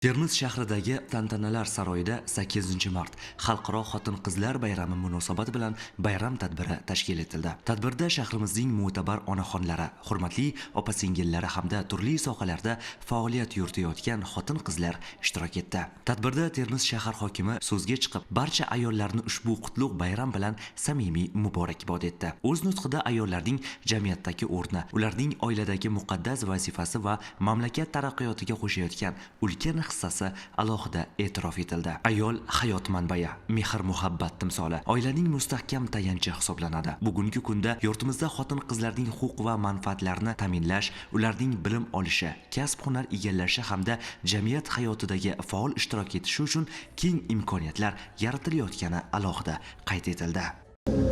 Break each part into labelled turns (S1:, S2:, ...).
S1: Termiz shahridagi Tantanalar saroyida 8-mart Xalqaro xotin-qizlar bayrami munosabati bilan bayram tadbiri tashkil etildi. Tadbirda shahrimizning mo'tabar onaxonlari, hurmatli opa-singillari hamda turli sohalarda faoliyat yuritayotgan xotin-qizlar ishtirok etdi. Tadbirda Termiz shahar hokimi so'zga chiqib, barcha ayollarni ushbu qutlug' bayram bilan samimiy muborakbod etdi. O'z nutqida ayollarning jamiyatdagi o'rni, ularning oiladagi muqaddas vazifasi va mamlakat taraqqiyotiga qo'shayotgan ulkan hissasi alohida e'tirof etildi. Ayol hayot manbai, mehr-muhabbat timsoli, oilaning mustahkam tayanchi hisoblanadi. Bugungi kunda yurtimizda xotin-qizlarning huquq va manfaatlarini ta'minlash, ularning bilim olishi, kasb-hunar egallashi hamda jamiyat hayotidagi faol ishtirok etishi uchun keng imkoniyatlar yaratilayotgani alohida qayd etildi.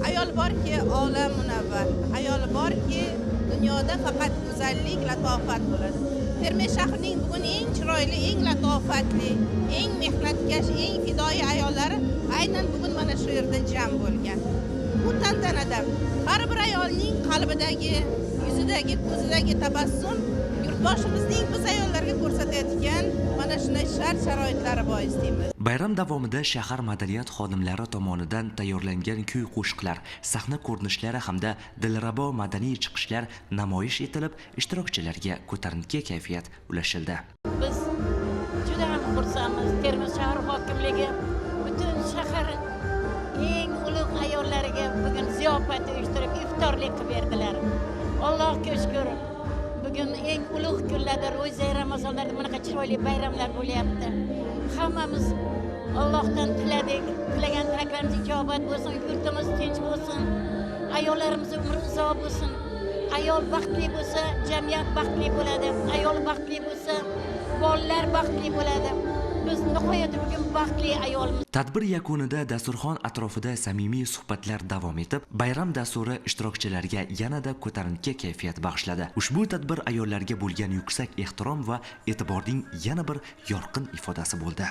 S2: Ayol borki, olam munavvar. Ayol borki, dunyoda faqat go'zallik, latofat bo'ladi. Termiz shahrining bugun eng chiroyli, eng latofatli, eng mehnatkash, eng fidoyi ayollari aynan bugun mana shu yerda jam bo'lgan. Bu tantanada har bir ayolning qalbidagi, yuzidagi, ko'zidagi tabassum yurtboshimizning biz ayollarga ko'rsatayotgan mana shunday shart-sharoitlari bois deymiz.
S1: Bayram davomida shahar madaniyat xodimlari tomonidan tayyorlangan kuy-qo'shiqlar, sahna ko'rinishlari hamda dilrabo madaniy chiqishlar namoyish etilib, ishtirokchilarga ko'tarinki kayfiyat ulashildi.
S3: Biz juda ham xursandmiz. Termiz shahar hokimligi butun shahar eng ulug' ayollariga bugun ziyofat uyushtirib iftorlik qilib berdilar. Allohga shukr. Bugun eng ulug' kunlarda ro'za Ramazonlarda bunaqa chiroyli bayramlar bo'lyapti. Hammamiz Allohdan tiladik, tilagan tilaklarimiz ijobat bo'lsin, yurtimiz tinch bo'lsin, ayollarimiz umri uzoq bo'lsin. Ayol baxtli bo'lsa, jamiyat baxtli bo'ladi. Ayol baxtli bo'lsa, bolalar baxtli bo'ladi. Biz nihoyat bugun baxtli ayolmiz.
S1: Tadbir yakunida dasturxon atrofida samimiy suhbatlar davom etib, bayram dasturi ishtirokchilariga yanada ko'tarinki kayfiyat bag'ishladi. Ushbu tadbir ayollarga bo'lgan yuksak ehtirom va e'tiborning yana bir yorqin ifodasi bo'ldi.